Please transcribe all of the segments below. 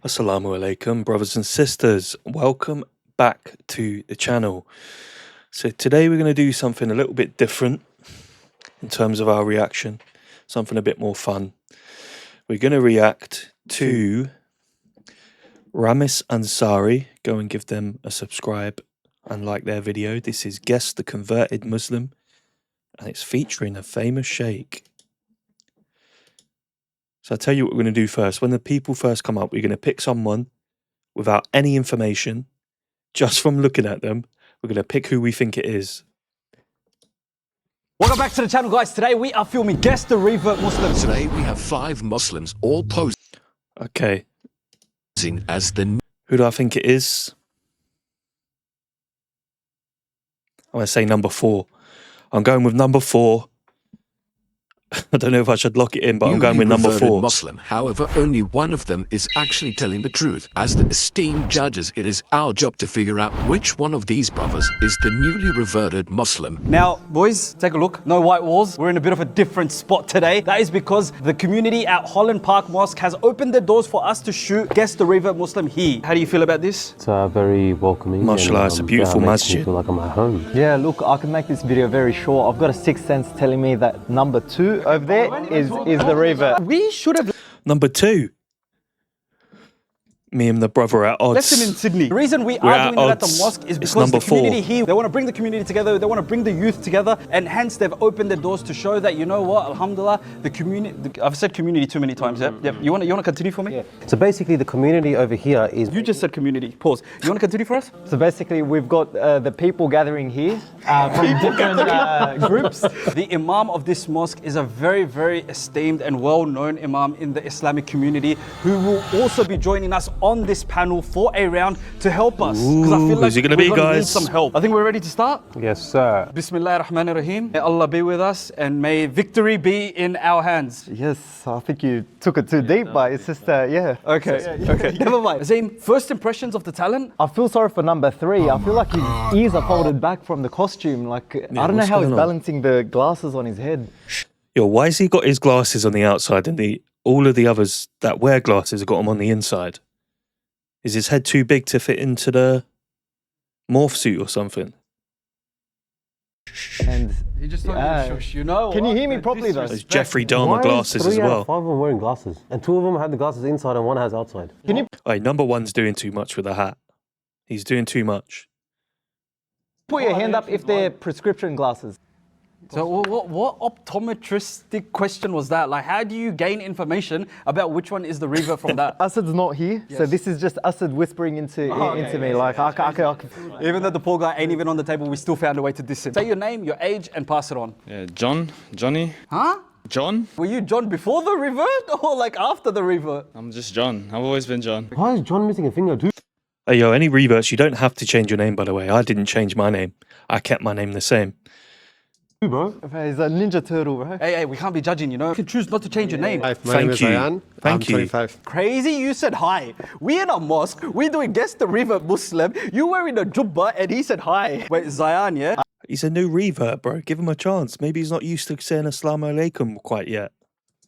Assalamu alaikum, brothers and sisters. Welcome back to the channel. So today we're going to do something a little bit different in terms of our reaction, something a bit more fun. We're going to react to Ramis Ansari. Go and give them a subscribe and like their video. This is Guess the Converted Muslim, and it's featuring a famous sheikh. So I'll tell you what we're going to do first. When the people first come up, we're going to pick someone without any information, just from looking at them. We're going to pick who we think it is. Welcome back to the channel, guys. Today we are filming Guess the Revert Muslim. Today we have 5 Muslims all posing Okay. as the... Who do I think it is? I'm going to say number 4. I'm going with number 4. I don't know if I should lock it in, but I'm going with number 4. Muslim. However, only one of them is actually telling the truth. As the esteemed judges, it is our job to figure out which one of these brothers is the newly reverted Muslim. Now, boys, take a look. No white walls. We're in a bit of a different spot today. That is because the community at Holland Park Mosque has opened their doors for us to shoot Guess the Revert Muslim here. How do you feel about this? It's very welcoming. Mashallah, it's a beautiful masjid. I feel like I'm at home. Yeah, look, I can make this video very short. I've got a sixth sense telling me that number 2 over there is the Revert. We should have Number 2. Me and the brother are at odds. left him in Sydney. The reason we We're are at doing it at the odds. mosque is It's because number the community 4. here, they want to bring the community together, they want to bring the youth together, and hence they've opened their doors to show that, you know what, alhamdulillah, the community, I've said community too many times, Yep. You want to continue for me? Yeah. So basically the community over here is... You just said community. Pause. You want to continue for us? So basically, we've got the people gathering here from different groups. The Imam of this mosque is a very, very esteemed and well-known Imam in the Islamic community who will also be joining us on this panel for a round to help us. Because I feel like who's it gonna be, we're gonna need guys? some help. I think we're ready to start. Yes, sir. Bismillah ar-Rahman ar-Rahim. May Allah be with us and may victory be in our hands. Yes, I think you took it too deep, but it's just, yeah. Okay, never mind. Azim, first impressions of the talent? I feel sorry for number 3. I feel like his ears are folded back from the costume. Like, I don't know what's how he's going on? balancing the glasses on his head. Yo, why has he got his glasses on the outside and all of the others that wear glasses have got them on the inside? Is his head too big to fit into the morph suit or something? And He just told Yeah. you to shush, you know. Can you what? hear me The properly, though? There's disrespect. Jeffrey Dahmer glasses as 3 out of well. 5 of them wearing glasses. And 2 of them have the glasses inside and 1 has outside. can you Hey, number 1's doing too much with a hat. He's doing too much. put your hand up if they're prescription glasses? So what optometristic question was that? Like, how do you gain information about which one is the Revert from that? Asad's not here, so this is just Asad whispering into me. Like, I can. Even though the poor guy ain't even on the table, we still found a way to diss him. Say your name, your age, and pass it on. Yeah, Johnny. Huh? John? Were you John before the Revert or like after the Revert? I'm just John. I've always been John. Why is John missing a finger too? Hey, yo, any reverts, you don't have to change your name, by the way. I didn't change my name. I kept my name the same. Bro? He's a Ninja Turtle, bro. Hey, we can't be judging, you know? You can choose not to change your name. Hi, my Thank name is you. Ayan. Thank I'm you. 25. Crazy, you said hi. We in a mosque, we doing Guess the Revert Muslim. You wearing a jubba and he said hi. Wait, Zayan, yeah? He's a new revert, bro. Give him a chance. Maybe he's not used to saying Assalamu alaikum quite yet.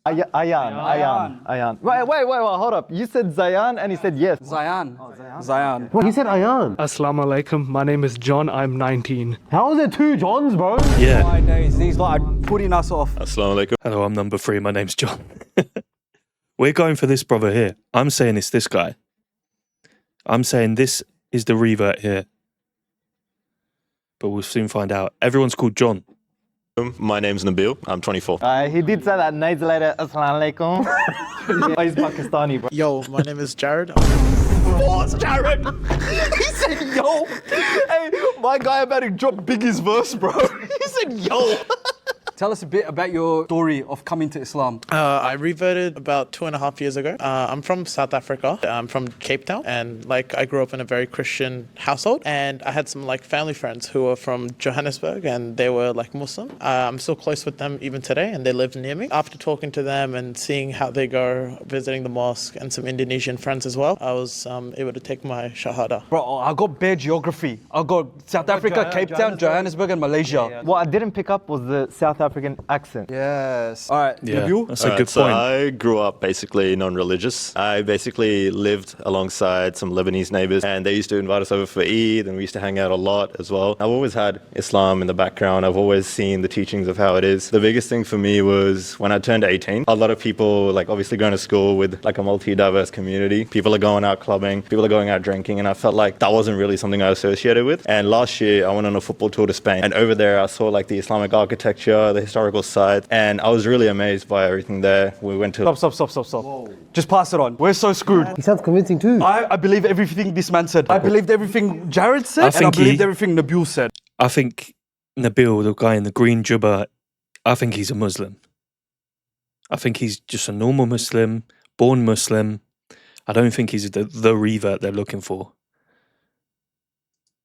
Ayan. Wait, hold up. You said Zayan and he said yes. Zayan. Zayan. Well, he said Ayan. Assalamu alaikum. My name is John. I'm 19. How is there 2 Johns, bro? Yeah. My days, these lot are putting us off. Hello, I'm number 3. My name's John. We're going for this brother here. I'm saying it's this guy. I'm saying this is the revert here. But we'll soon find out. Everyone's called John. My name's Nabil. I'm 24. He did say that nice later. Assalamu alaikum. Yeah, he's Pakistani, bro. Yo, my name is Jared. What's Jared? He said, yo. Hey, my guy about to drop Biggie's verse, bro. He said, yo. Tell us a bit about your story of coming to Islam. I reverted about 2.5 years ago. I'm from South Africa. I'm from Cape Town, and I grew up in a very Christian household. And I had some family friends who were from Johannesburg, and they were Muslim. I'm still close with them even today, and they live near me. After talking to them and seeing how they go, visiting the mosque, and some Indonesian friends as well, I was able to take my shahada. Bro, I got bare geography. I got South Africa, Cape Town, Johannesburg, and Malaysia. What I didn't pick up was the South African accent. Yes. All right. Yeah, Nabil? that's a good So point. I grew up basically non-religious. I basically lived alongside some Lebanese neighbors, and they used to invite us over for Eid, and we used to hang out a lot as well. I've always had Islam in the background. I've always seen the teachings of how it is. The biggest thing for me was when I turned 18. A lot of people, like obviously going to school with like a multi-diverse community. People are going out clubbing, people are going out drinking, and I felt like that wasn't really something I associated with. And last year I went on a football tour to Spain, and over there I saw like the Islamic architecture, the historical sites, and I was really amazed by everything there. We went to Stop. Just pass it on. We're so screwed. He sounds convincing too. I believe everything this man said. I believed everything Jared said, and I think believed he- everything Nabil said. I think Nabil, the guy in the green jubba, I think he's a Muslim. I think he's just a normal Muslim, born Muslim. I don't think he's the revert they're looking for.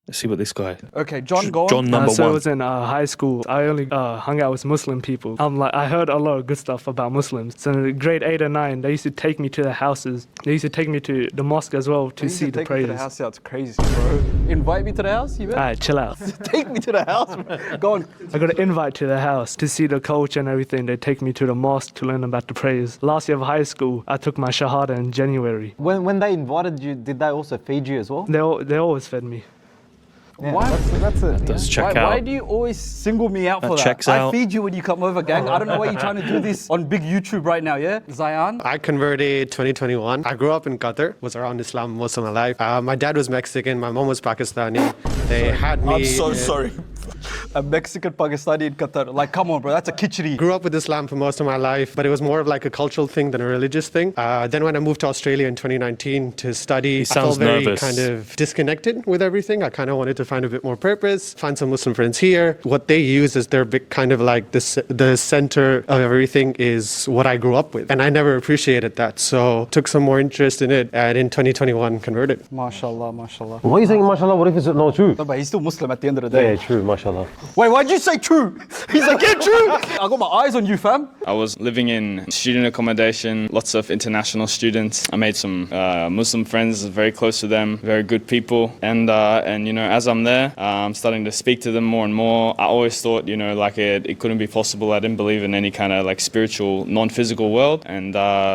Let's see what this guy. Okay, John, go on. John number So I one. was in high school. I only hung out with Muslim people. I heard a lot of good stuff about Muslims. So in grade 8 and 9, they used to take me to their houses. They used to take me to the mosque as well to see the Take me prayers. to the house. That's crazy, bro. Invite me to the house, you bet. Alright, chill out. Take me to the house, bro. Go on. I got an invite to their house to see the culture and everything. They take me to the mosque to learn about the prayers. Last year of high school, I took my shahada in January. When they invited you, did they also feed you as well? They always fed me. Yeah, Why? That's it. Let's check out. Why do you always single me out for that? checks I out. feed you when you come over, gang. I don't know why you're trying to do this on big YouTube right now, yeah? Zion? I converted 2021. I grew up in Qatar, was around Islam most of my life. My dad was Mexican, my mom was Pakistani. They had me. I'm so sorry. A Mexican Pakistani in Qatar. Like, come on, bro. That's a khichdi. Grew up with Islam for most of my life, but it was more of like a cultural thing than a religious thing. Then when I moved to Australia in 2019 to study, I sounds felt very nervous. kind of disconnected with everything. I kind of wanted to find a bit more purpose, find some Muslim friends here. What they use as their big kind of like the center of everything is what I grew up with. And I never appreciated that. So took some more interest in it, and in 2021 converted. MashaAllah, MashaAllah. Why are you saying mashallah? What if it's not true? No, but he's still Muslim at the end of the day. Yeah, true, mashallah. Wait, why'd you say true? He's like, yeah, true. I got my eyes on you, fam. I was living in student accommodation, lots of international students. I made some Muslim friends, very close to them, very good people. And you know, as I'm there, I'm starting to speak to them more and more. I always thought, you know, like it couldn't be possible. I didn't believe in any kind of like spiritual, non-physical world. And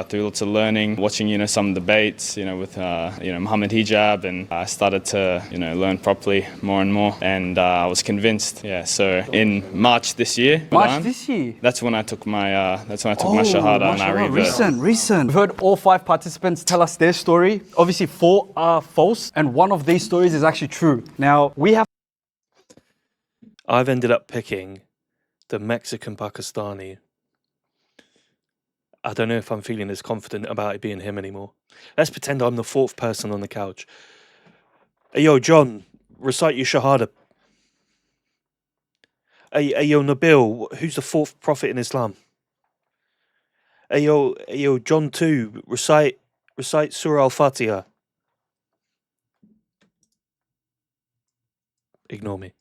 through lots of learning, watching, you know, some debates, you know, with, you know, Muhammad hijab, and I started to, you know, learn properly more and more. And I was convinced, yeah. So in March this year, March this year? that's when I took my my shahada and I mashallah, revert. Recent. We've heard all 5 participants tell us their story. Obviously, 4 are false, and one of these stories is actually true. Now, we have I've ended up picking the Mexican Pakistani. I don't know if I'm feeling as confident about it being him anymore. Let's pretend I'm the 4th person on the couch. Hey, yo, John, recite your shahada. Hey, yo, Nabil, who's the 4th prophet in Islam? Hey, yo, John 2, recite Surah Al-Fatiha. Ignore me.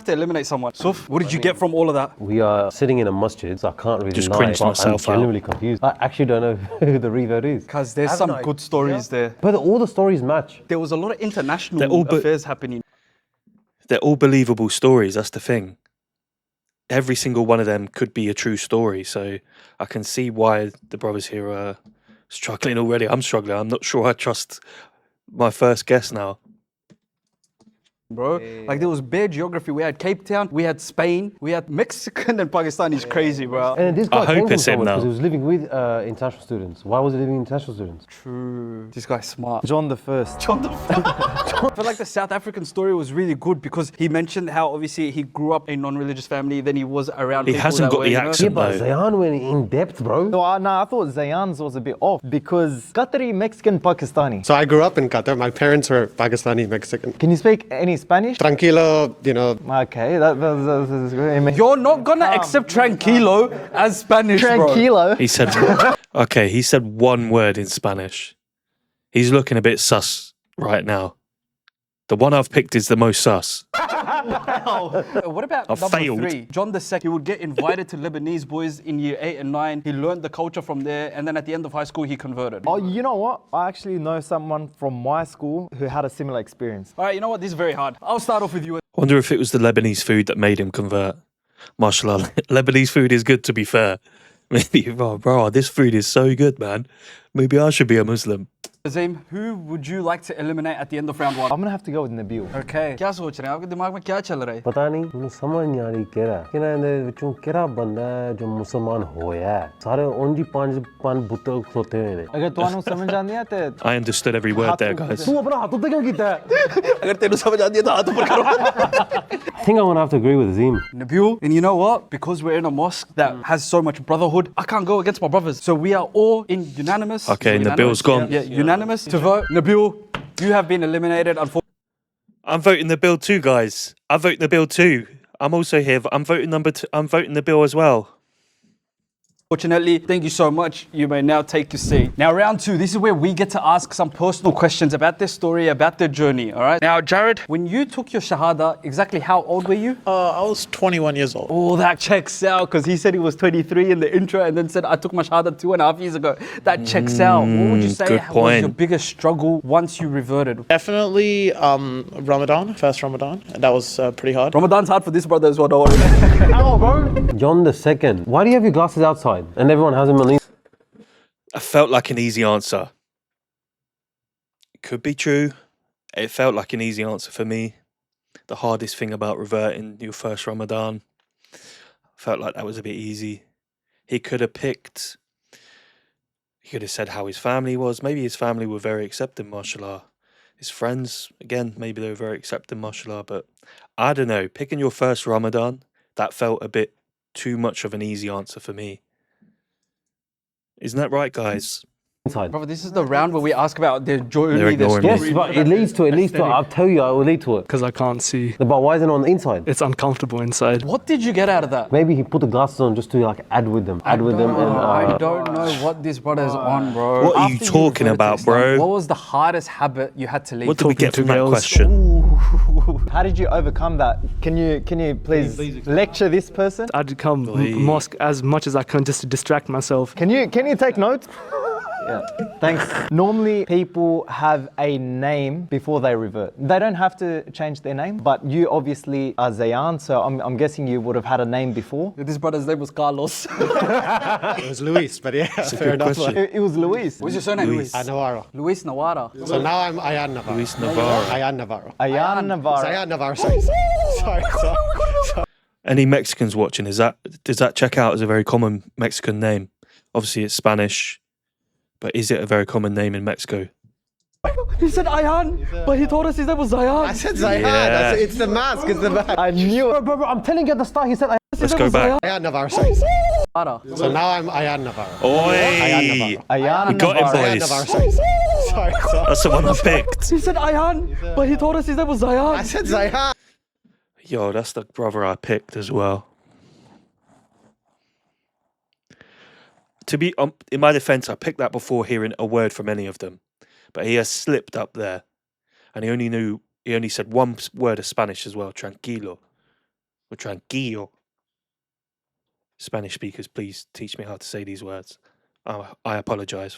to eliminate someone. Suf, what did you get from all of that? We are sitting in a masjid, so I can't really Just lie, cringed but myself I'm out. genuinely confused. I actually don't know who the revert is. Because there's some good stories there. But all the stories match. There was a lot of international They're all affairs happening. They're all believable stories, that's the thing. Every single one of them could be a true story, so I can see why the brothers here are struggling already. I'm struggling. I'm not sure I trust my first guess now. Bro, like there was bare geography. We had Cape Town, we had Spain, we had Mexican and Pakistani is crazy, bro. And this I guy hope came from it's him somewhere now. because he was living with international students. Why was he living with international students? True. This guy's smart. John the First. I feel like the South African story was really good because he mentioned how obviously he grew up in a non-religious family, then he was around He people hasn't that got were, the you know- accent. Yeah, but No. Zayan went in depth, bro. No, I thought Zayan's was a bit off because Qatari, Mexican, Pakistani. So I grew up in Qatar. My parents were Pakistani Mexican. Can you speak any Spanish? Tranquilo, you know. Okay, that's great. You're not gonna accept tranquilo as Spanish, bro. Tranquilo. He said, okay, he said one word in Spanish. He's looking a bit sus right now. The one I've picked is the most sus. What about I've number failed. 3? John II, he would get invited to Lebanese boys in year 8 and 9. He learned the culture from there, and then at the end of high school, he converted. Oh, you know what? I actually know someone from my school who had a similar experience. All right, you know what? This is very hard. I'll start off with you. I wonder if it was the Lebanese food that made him convert. Mashallah, Lebanese food is good, to be fair. Maybe, bro, this food is so good, man. Maybe I should be a Muslim. Azim, who would you like to eliminate at the end of round one? I'm gonna have to go with Nabil. Okay. क्या सोच रहे हैं आपके दिमाग में क्या चल रहा है? पता नहीं मुझे समझ नहीं आ रही केरा किना ने विचों केरा बंदा है जो मुसलमान होया है सारे ओंजी पांच बुत खोते हैं अगर तुहानू समझ आंदी है ते I understood every word there, guys. तू अपना हाथ उठा क्यों कीता है अगर तेरे समझ आती है तो हाथ ऊपर करो. I think I'm gonna have to agree with Azim. Nabil, and you know what? Because we're in a mosque that has so much brotherhood, I can't go against my brothers. So we are all in unanimous. Okay, Nabil's gone. Yeah, unanimous to vote. Nabil, you have been eliminated. Unfortunately. I'm voting the bill too, guys. I'm voting the bill too. I'm also here. I'm voting number two. I'm voting the bill as well. Fortunately, thank you so much. You may now take your seat. Now, round two, this is where we get to ask some personal questions about their story, about their journey, all right? Now, Jared, when you took your Shahada, exactly how old were you? I was 21 years old. Oh, that checks out, because he said he was 23 in the intro and then said, I took my Shahada 2.5 years ago. That checks out. What would you say good was point. your biggest struggle once you reverted? Definitely Ramadan, first Ramadan. That was pretty hard. Ramadan's hard for this brother as well, don't worry. John the second. Why do you have your glasses outside and everyone has them on? I felt like an easy answer. It could be true. It felt like an easy answer for me. The hardest thing about reverting your first Ramadan, felt like that was a bit easy. He could have picked, he could have said how his family was. Maybe his family were very accepting, mashallah. His friends, again, maybe they were very accepting, mashallah. But I don't know, picking your first Ramadan, that felt a bit too much of an easy answer for me. Isn't that right, guys? Inside. Brother, this is the round where we ask about their journey, their ignoring me. story. Yes, but it leads to it. I'll tell you, it will lead to it. Because I can't see. But why isn't it on the inside? It's uncomfortable inside. What did you get out of that? Maybe he put the glasses on just to like add with them. I And don't know what this brother's on, bro. What are you After talking reverted to about, Islam, bro? What was the hardest habit you had to leave? What did we Talking get to from that girls. question? How did you overcome that? Can you please lecture this person? I'd come mosque as much as I can just to distract myself. Can you take notes? Yeah, thanks. Normally, people have a name before they revert. They don't have to change their name, but you obviously are Zayan, so I'm guessing you would have had a name before. This brother's name was Carlos. It was Luis, but yeah, fair enough. It was Luis. What's your surname? Luis. Navarro. Luis Nawara. So now I'm Ayan Navarro. Luis Navarro. Ayan Navarro. Ayan Navarro. Ayan Navarro, sorry. Any Mexicans watching, does that check out as a very common Mexican name? Obviously, it's Spanish. But is it a very common name in Mexico? He said Ayan, but he told us his name was Zayan. I said Zayan. Yeah. It's the mask. It's the mask. I knew it. bro, I'm telling you at the start, he said, Let's go back. Ayan Navarro, sorry. So now I'm Ayan Navarro. Oi! Ayan Navarro. Ayan We got Navarro. it, Ayan boys. Navarro, sorry. That's the one I picked. He said Ayan, but he told us his name was Zayan. I said Zayan. Yo, that's the brother I picked as well. To be in my defense, I picked that before hearing a word from any of them, but he has slipped up there, and he only said one word of Spanish as well, tranquilo, or tranquillo. Spanish speakers, please teach me how to say these words. I apologize,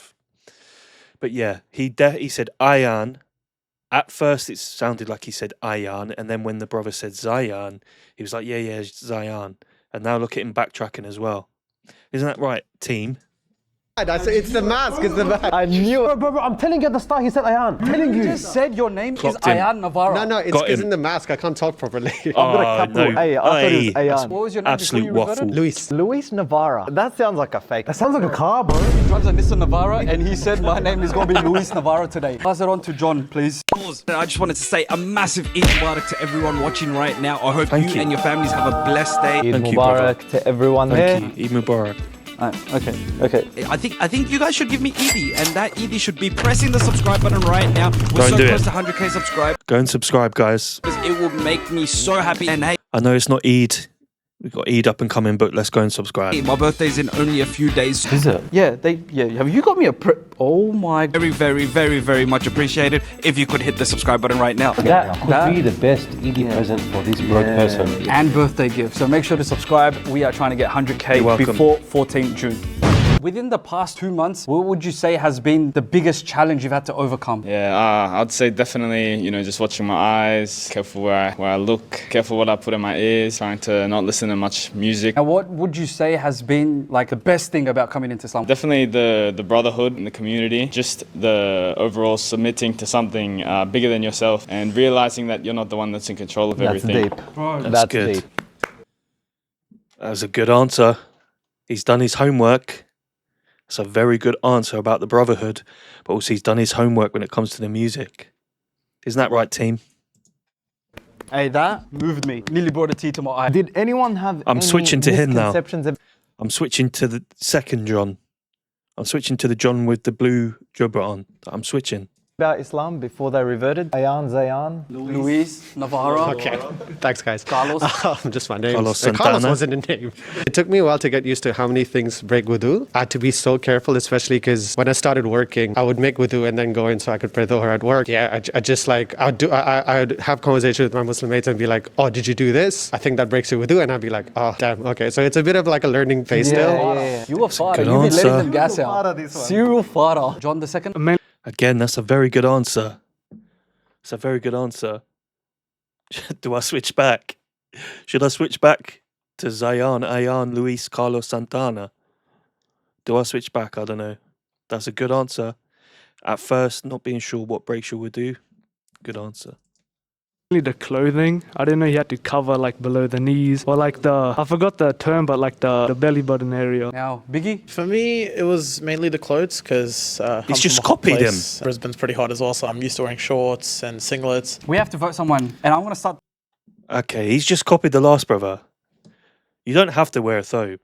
but yeah, he said Ayan. At first, it sounded like he said Ayan, and then when the brother said Zayan, he was like, yeah, Zayan, and now look at him backtracking as well. Isn't that right, team? It's the mask. It's the mask. I knew it. bro, I'm telling you at the start, he said, Ayan. I'm telling You you. just said your name Clocked is him. Ayan Navarro. No, it's Got because him. in the mask I can't talk properly. I've got a capital no. A. I thought it was Ayan. What was your name Absolute before you waffle. reverted? Luis. Luis Navarro. That sounds like a fake. That sounds like a car, bro. He drives a Nissan Navarro and he said my name is going to be Luis Navarro today. Pass it on to John, please. I just wanted to say a massive Eid Mubarak to everyone watching right now. I hope Thank you. and your families have a blessed day. Eid Thank you, brother. Mubarak to everyone there. Thank you, Eid Mubarak. Okay. I think you guys should give me Eid, and that Eid should be pressing the subscribe button right now. We're Don't so do close it. to 100k subscribers. Go and subscribe, guys. It will make me so happy. And hey, I know it's not Eid. We've got Eid up and coming, but let's go and subscribe. my birthday's in only a few days. Is it? Yeah, have you got me a oh my god. Very, very, very, very much appreciated if you could hit the subscribe button right now. That could be the best Eid present for this broke person. And birthday gift. So make sure to subscribe. We are trying to get 100k You're welcome. before 14th June. Within the past 2 months, what would you say has been the biggest challenge you've had to overcome? Yeah, I'd say definitely, just watching my eyes, careful where I look, careful what I put in my ears, trying to not listen to much music. Now, what would you say has been like the best thing about coming into Islam? Definitely the brotherhood in the community, just the overall submitting to something bigger than yourself and realizing that you're not the one that's in control of That's everything. deep. That's good. Deep. That was a good answer. He's done his homework. That's a very good answer about the brotherhood, but also he's done his homework when it comes to the music. Isn't that right, team? Hey, that moved me. Nearly brought a tear to my eye. Did anyone have I'm any switching to him now. misconceptions I'm switching to the second John. I'm switching to the John with the blue jubba on. I'm switching. about Islam before they reverted? Ayan, Zayan? Luis, Navarro. Okay, thanks guys. Carlos. Just my name. Carlos Carlos Santana. wasn't a name. It took me a while to get used to how many things break wudu. I had to be so careful, especially because when I started working, I would make wudu and then go in so I could pray dhuhr at work. Yeah, I just like, I'd have conversations with my Muslim mates and be like, oh, did you do this? I think that breaks your wudu. And I'd be like, oh, damn, okay. So it's a bit of like a learning phase still. You were far. good You've been letting answer. them gas out. Serial fara. John the second. Again, that's a very good answer. It's a very good answer. Do I switch back? Should I switch back to Zayan, Ayan, Luis, Carlos Santana? Do I switch back? I don't know. That's a good answer. At first, not being sure what breaks you would do. Good answer. The clothing. I didn't know you had to cover like below the knees or like I forgot the term, but like the belly button area. Now, Biggie. For me, it was mainly the clothes because He's just copied him. Brisbane's pretty hot as well, so I'm used to wearing shorts and singlets. We have to vote someone, and I'm going to start. Okay, he's just copied the last brother. You don't have to wear a thobe.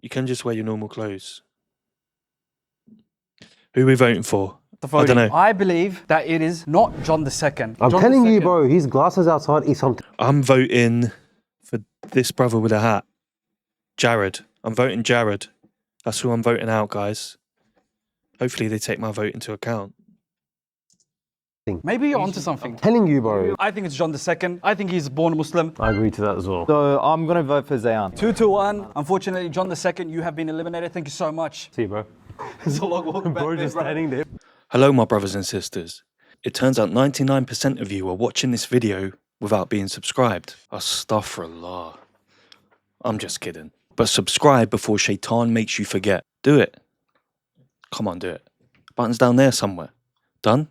You can just wear your normal clothes. Who are we voting for? I don't know. I believe that it is not John the second. I'm John telling the you, second. bro, his glasses outside is something. I'm voting for this brother with a hat. Jared. I'm voting Jared. That's who I'm voting out, guys. Hopefully they take my vote into account. Maybe you're onto something. Telling you, bro. I think it's John the second. I think he's born Muslim. I agree to that as well. So I'm going to vote for Zayan. 2-1. Unfortunately, John the second, you have been eliminated. Thank you so much. See you, bro. It's a long walk back Bro, there, just bro. standing there. Hello, my brothers and sisters. It turns out 99% of you are watching this video without being subscribed. Astaghfirullah. I'm just kidding. But subscribe before Shaitan makes you forget. Do it. Come on, do it. Button's down there somewhere. Done?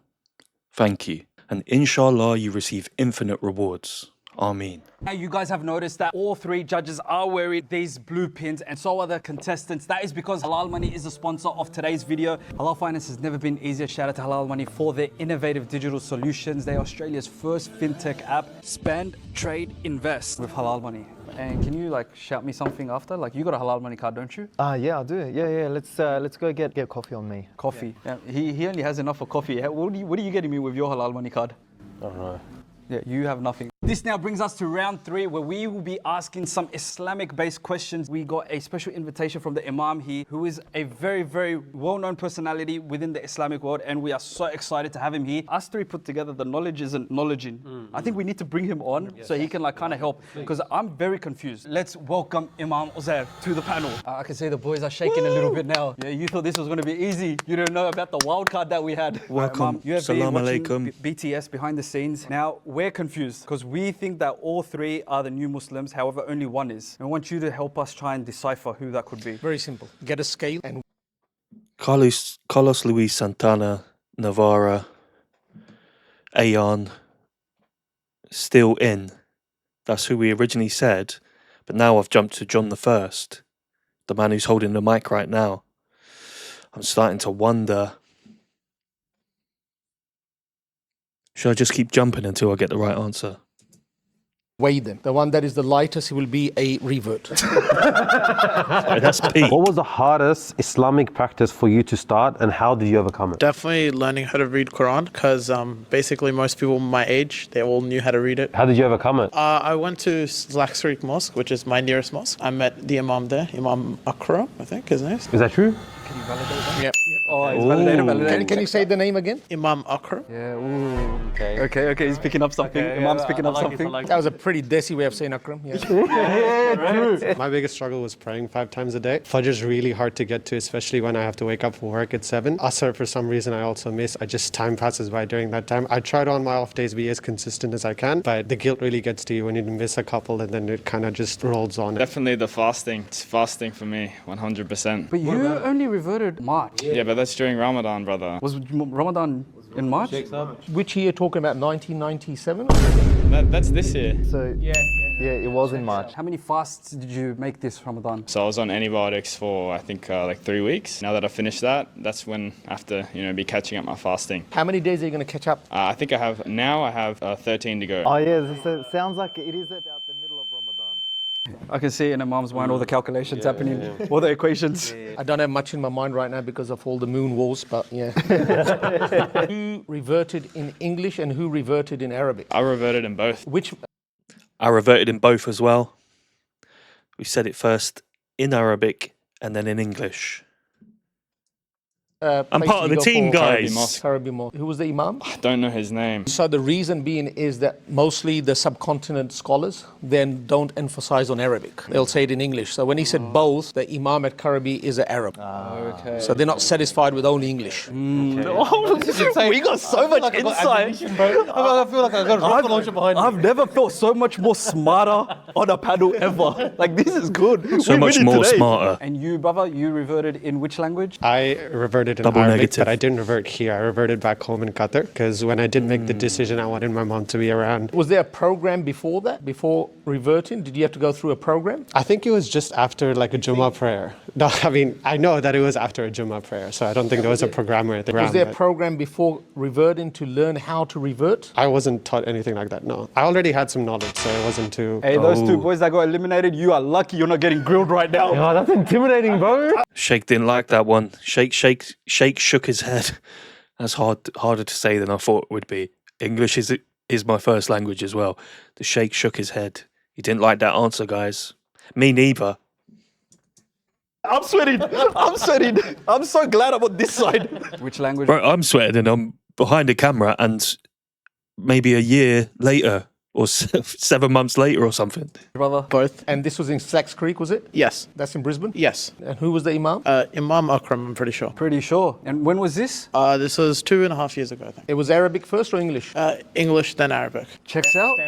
Thank you. And inshallah, you receive infinite rewards. Ameen. Now you guys have noticed that all three judges are wearing these blue pins and so are the contestants. That is because Halal Money is the sponsor of today's video. Halal Finance has never been easier. Shout out to Halal Money for their innovative digital solutions. They are Australia's first fintech app. Spend, trade, invest with Halal Money. And can you like shout me something after? Like you got a Halal Money card, don't you? Yeah, I do. Yeah. Let's go get coffee on me. Coffee. Yeah. He only has enough for coffee. What are you getting me with your Halal Money card? I don't know. Yeah, you have nothing. This now brings us to round 3 where we will be asking some Islamic-based questions. We got a special invitation from the Imam here, who is a very, very well-known personality within the Islamic world, and we are so excited to have him here. Us three put together the knowledge isn't knowledging. I think we need to bring him on so he can like kind of help, because I'm very confused. Let's welcome Imam Uzair to the panel. I can see the boys are shaking a little bit now. Yeah, you thought this was going to be easy. You don't know about the wild card that we had. Welcome. Imam, you have been Salam watching alaikum. BTS behind the scenes. Now, we're confused because we think that all three are the new Muslims, however, only one is. I want you to help us try and decipher who that could be. Very simple. Get a scale and Carlos Luis Santana, Navarra, Ayan, still in. That's who we originally said. But now I've jumped to John the First, the man who's holding the mic right now. I'm starting to wonder, should I just keep jumping until I get the right answer? weigh them. The one that is the lightest, he will be a revert. Sorry, that's Pete. What was the hardest Islamic practice for you to start, and how did you overcome it? Definitely learning how to read Quran because basically most people my age, they all knew how to read it. How did you overcome it? I went to Slack Street Mosque, which is my nearest mosque. I met the Imam there, Imam Akram, I think his name is. Is that true? Can you validate that? Yep. Oh, it's validated. Can you say the name again? Imam Akram. Yeah, ooh. Okay. Okay, he's picking up something. Imam's picking up something. That was a pretty desi way of saying Akram. Yeah. My biggest struggle was praying 5 times a day. Fajr is really hard to get to, especially when I have to wake up for work at 7. Asr, for some reason, I also miss. Time passes by during that time. I try to, on my off days, be as consistent as I can, but the guilt really gets to you when you miss a couple, and then it kind of just rolls on. Definitely the fasting. It's fasting for me, 100%. But you only reverted March. Yeah, but that's during Ramadan, brother. Was Ramadan in March? Which year talking about? 1997? That's this year. So yeah, it was in March. How many fasts did you make this Ramadan? So I was on antibiotics for, I think, like 3 weeks. Now that I finished that, that's when I have to, be catching up my fasting. How many days are you going to catch up? I think I have 13 to go. Oh yeah, so it sounds like it is about the middle of Ramadan. I can see in Imam's mind all the calculations happening, all the equations. I don't have much in my mind right now because of all the moon wars, but yeah. Who reverted in English and who reverted in Arabic? I reverted in both. Which? I reverted in both as well. We said it first in Arabic and then in English. I'm part of the team, guys. Karabi Mosque. Who was the Imam? I don't know his name. So the reason being is that mostly the subcontinent scholars then don't emphasize on Arabic. They'll say it in English. So when he said both, the Imam at Karabi is an Arab. Okay. So they're not satisfied with only English. We got so much insight. I feel like I got a rocket launcher behind me. I've never felt so much more smarter on a panel ever. Like, this is good. So much more smarter. And you, brother, you reverted in which language? I reverted in Double Arabic, negative. but I didn't revert here. I reverted back home in Qatar because when I did make the decision, I wanted my mom to be around. Was there a program before that, before reverting? Did you have to go through a program? I think it was just after like a Jummah prayer. No, I mean, I know that it was after a Jummah prayer, so I don't think there was a program or anything. Was around there a that. program before reverting to learn how to revert? I wasn't taught anything like that, no. I already had some knowledge, so it wasn't too... Hey, those two boys that got eliminated, you are lucky you're not getting grilled right now. Oh, that's intimidating, bro. Sheikh didn't like that one. Sheikh shook his head. That's harder to say than I thought it would be. English is my first language as well. The Sheikh shook his head. He didn't like that answer, guys. Me neither. I'm sweating. I'm so glad I'm on this side. Which language? Bro, I'm sweating and I'm behind a camera and maybe a year later or 7 months later or something. Brother? Both. And this was in Slacks Creek, was it? Yes. That's in Brisbane? Yes. And who was the Imam? Imam Akram, I'm pretty sure. Pretty sure. And when was this? This was 2.5 years ago, I think. It was Arabic first or English? English, then Arabic. Checks out.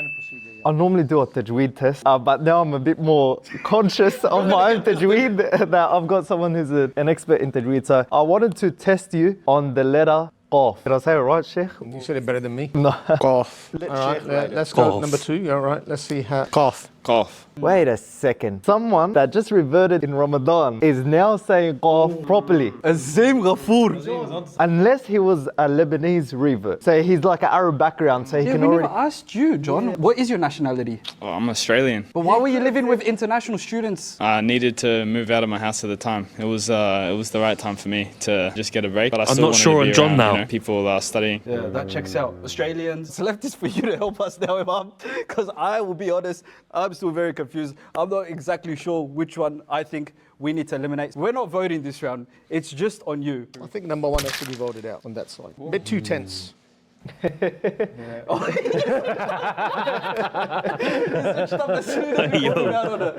I normally do a tajweed test, but now I'm a bit more conscious of my own tajweed, that I've got someone who's an expert in tajweed. So I wanted to test you on the letter Qaf. Did I say it right, Sheikh? You said it better than me. No. Qaf. All right, let's go Qaf. number 2. All right, let's see how. Qaf. Cough. Wait a second. Someone that just reverted in Ramadan is now saying Qaf properly. Azim Ghafoor. Unless he was a Lebanese revert. So he's like an Arab background, so he Yeah, can we already... never asked you, John. What is your nationality? Oh, I'm Australian. But why were you living with international students? I needed to move out of my house at the time. It was the right time for me to just get a break. But I I'm still not wanted sure to be on John around, now. People studying. Yeah, that checks out. Australians. It's left this for you to help us now, Imam. Because I will be honest, I'm still very confused. I'm not exactly sure which one I think we need to eliminate. We're not voting this round. It's just on you. I think number 1 has to be voted out on that side. A bit too tense.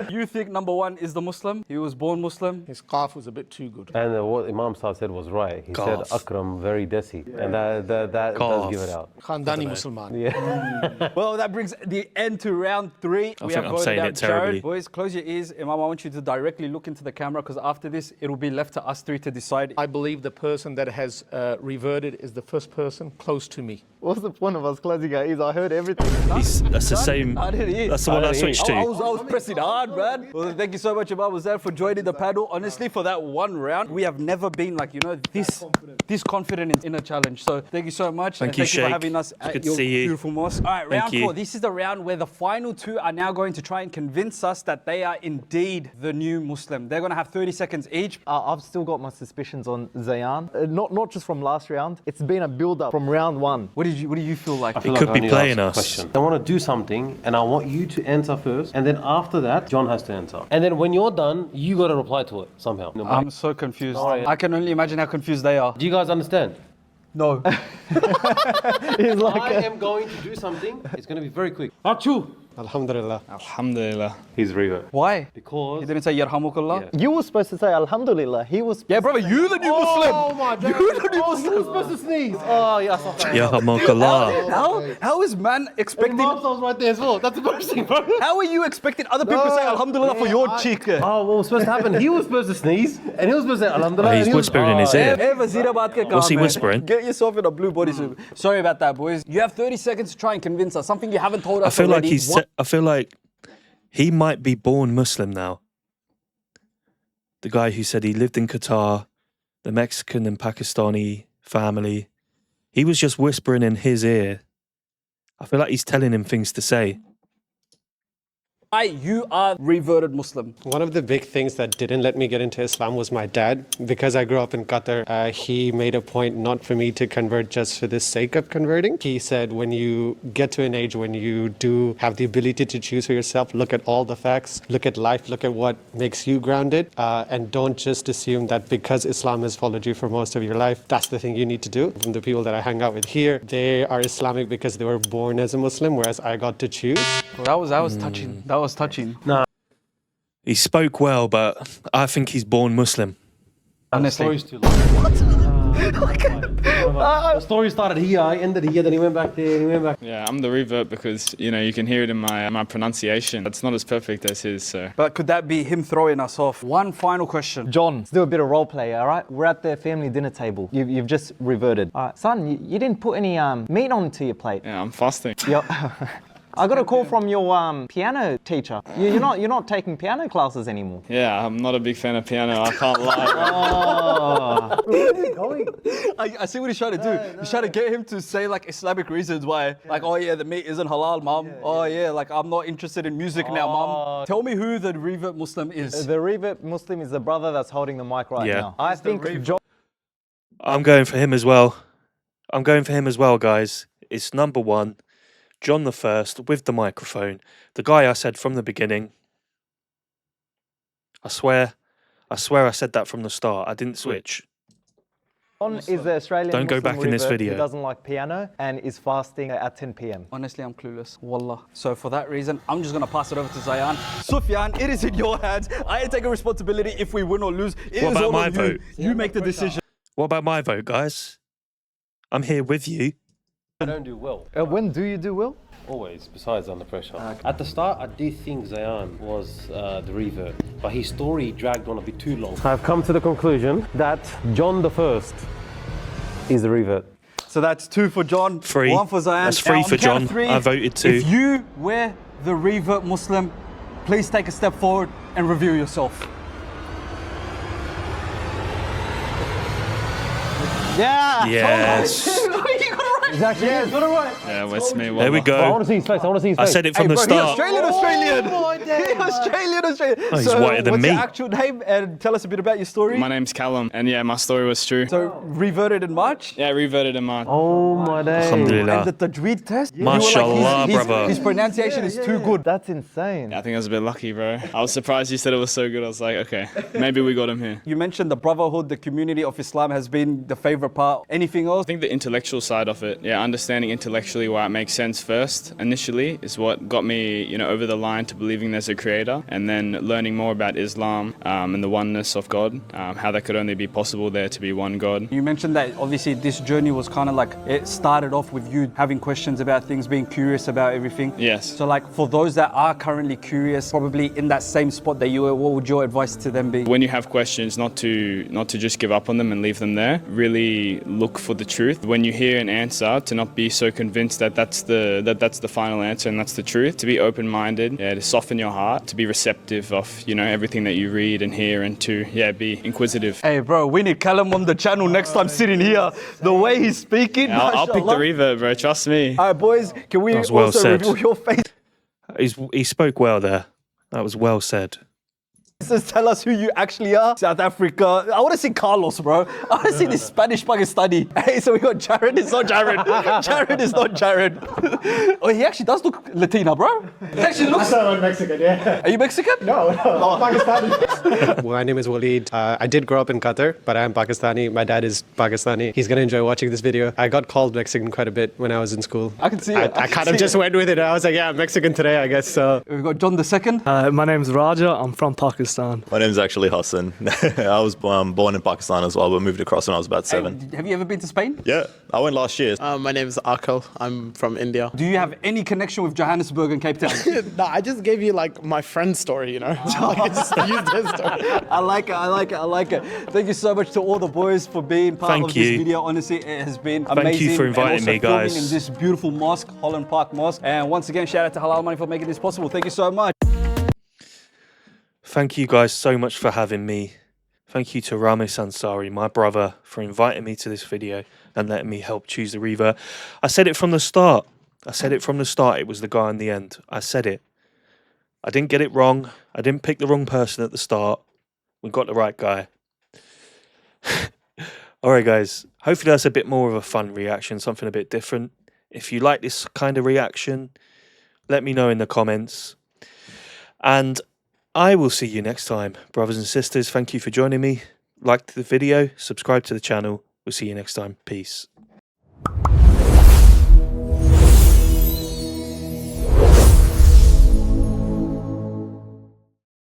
You think number 1 is the Muslim? He was born Muslim? His Qaf was a bit too good. And what Imam Sahib said was right. He Qaf. said Akram, very desi. And that does give it out. Khandani Musliman. Yeah. Well, that brings the end to round 3. I think I'm saying it Jared. terribly. Boys, close your ears. Imam, I want you to directly look into the camera because after this, it will be left to us 3 to decide. I believe the person that has reverted is the first person close to me. What's the point of us closing our ears? I heard everything. That's the same. I didn't hear. That's the one I switched I to. was pressing hard, man. Well, thank you so much, Imam Azar, for joining the panel. Honestly, for that one round, we have never been like, this confident in a challenge. So thank you so much. Thank and you, thank you for Sheikh. having us It's at good to your see you. beautiful mosque. All right, Thank round you. 4. This is the round where the final 2 are now going to try and convince us that they are indeed the new Muslim. They're going to have 30 seconds each. I've still got my suspicions on Zayan. Not just from last round. It's been a build-up from round 1. What do you feel like? I feel He like could I be need to playing ask a us. question. I want to do something, and I want you to answer first, and then after that, John has to answer. And then when you're done, you got to reply to it somehow. I'm so confused. All right. I can only imagine how confused they are. Do you guys understand? No. He's like, I am going to do something. It's going to be very quick. Achu. Alhamdulillah. Alhamdulillah. He's Revert. Why? Because He didn't say Yarhamukallah? you were supposed to say Alhamdulillah. He was. Yeah, brother, you the new Muslim. Oh my God. You the new Oh, Muslim. he was supposed to sneeze. Oh, yeah. Yarhamukallah. How is man expecting? was right there as well. That's embarrassing, bro. How are you expecting other people to say Alhamdulillah for your cheek? Oh, what was supposed to happen? He was supposed to sneeze, and he was supposed to say Alhamdulillah. Oh, he's and he was- whispering in his ear. What's he whispering? Get yourself in a blue bodysuit. Sorry about that, boys. You have 30 seconds to try and convince us. Something you haven't told us I feel like already. I feel like he might be born Muslim now. The guy who said he lived in Qatar, the Mexican and Pakistani family, he was just whispering in his ear. I feel like he's telling him things to say. Why you are reverted Muslim. One of the big things that didn't let me get into Islam was my dad. Because I grew up in Qatar, he made a point not for me to convert just for the sake of converting. He said, when you get to an age when you do have the ability to choose for yourself, look at all the facts, look at life, look at what makes you grounded, and don't just assume that because Islam has followed you for most of your life, that's the thing you need to do. From the people that I hang out with here, they are Islamic because they were born as a Muslim, whereas I got to choose. That was touching. That was touching. He spoke well, but I think he's born Muslim. Honestly. Story's too long. What? The story started here, ended here, then he went back there, he went back. Yeah, I'm the revert because, you know, you can hear it in my pronunciation. It's not as perfect as his, so. But could that be him throwing us off? One final question. John, let's do a bit of role play, all right? We're at the family dinner table. You've just reverted. All right, son, you didn't put any meat onto your plate. Yeah, I'm fasting. Yep. I got a call from your piano teacher. You're not taking piano classes anymore. Yeah, I'm not a big fan of piano, I can't lie. Where are you going? I see what he's trying to do. He's trying to get him to say like Islamic reasons why. Like, oh yeah, the meat isn't halal, mom. Oh yeah, like I'm not interested in music now, mom. Tell me who the revert Muslim is. The revert Muslim is the brother that's holding the mic right Yeah. now. I think John. I'm going for him as well. I'm going for him as well, guys. It's number one, John the First with the microphone. The guy I said from the beginning. I swear I said that from the start. I didn't switch. John is the Australian Don't go Muslim back in this revert video. who doesn't like piano and is fasting at 10 p.m. Honestly, I'm clueless. Wallah. So for that reason, I'm just going to pass it over to Zayan. Sufyan, it is in your hands. I take a responsibility if we win or lose. It What is about all my on vote? you. You make the decision. What about my vote, guys? I'm here with you. I don't do well. When do you do well? Always, besides under pressure. At the start, I did think Zayan was the revert, but his story dragged on a bit too long. I've come to the conclusion that John the First is the revert. So that's 2 for John, 3. 1 for Zayan. That's 3 Now, on for the count John. of 3, I voted 2. If you were the revert Muslim, please take a step forward and reveal yourself. Yeah. Yes. He's actually got it right. Yeah, West me. There we I go. want to see his face. I want to see his I face. said it from the He start. Australian. He Australian. Oh, he's so whiter than what's me. your actual name and tell us a bit about your story. My name's Callum, and yeah, my story was true. So reverted in March. Yeah, reverted in March. Oh my days. Alhamdulillah. And the tajweed test. you were Mashallah, his brother. His pronunciation is too good. That's insane. I think I was a bit lucky, bro. I was surprised you said it was so good. I was like, okay, maybe we got him here. You mentioned the brotherhood, the community of Islam has been the favorite part. Anything else? I think the intellectual side of it, yeah, understanding intellectually why it makes sense first, initially, is what got me, you know, over the line to believing there's a creator, and then learning more about Islam and the oneness of God, how that could only be possible there to be one God. You mentioned that obviously this journey was kind of like, it started off with you having questions about things, being curious about everything. Yes. So like for those that are currently curious, probably in that same spot that you were, what would your advice to them be? When you have questions, not to just give up on them and leave them there. Really look for the truth. When you hear an answer, to not be so convinced that that's the final answer and that's the truth. To be open-minded, yeah, to soften your heart, to be receptive of, you know, everything that you read and hear, and to, yeah, be inquisitive. Hey bro, we need Callum on the channel next time sitting here. The way he's speaking, Yeah, I'll pick the mashallah. reverb, bro. Trust me. All right, boys, can we That was well also said. reveal your face? He spoke well there. That was well said. Just tell us who you actually are. South Africa. I want to see Carlos, bro. I want to see this Spanish Pakistani. Hey, so we got Jared. It's not Jared. Jared is not Jared. Oh, he actually does look Latina, bro. He actually looks. I'm Mexican, yeah. Are you Mexican? No, Pakistani. My name is Waleed. I did grow up in Qatar, but I am Pakistani. My dad is Pakistani. He's going to enjoy watching this video. I got called Mexican quite a bit when I was in school. I can see it. I kind of just went with it. I was like, yeah, I'm Mexican today, I guess. So We've got John II. My name's Raja. I'm from Pakistan. My name's actually Hassan. I was born in Pakistan as well, but moved across when I was about 7. Have you ever been to Spain? Yeah, I went last year. My name is Akal. I'm from India. Do you have any connection with Johannesburg and Cape Town? No, I just gave you like my friend's story, you know. I just used his story. I like it. Thank you so much to all the boys for being part Thank of you. this video. Honestly, it has been Thank amazing. you for inviting and also me, filming guys. in this beautiful mosque, Holland Park Mosque. And once again, shout out to Halal Money for making this possible. Thank you so much. Thank you guys so much for having me. Thank you to Ramesh Ansari, my brother, for inviting me to this video and letting me help choose the Revert. I said it from the start. It was the guy in the end. I said it. I didn't get it wrong. I didn't pick the wrong person at the start. We got the right guy. Alright guys, hopefully that's a bit more of a fun reaction, something a bit different. If you like this kind of reaction, let me know in the comments. And I will see you next time. Brothers and sisters, thank you for joining me. Like the video, subscribe to the channel. We'll see you next time. Peace.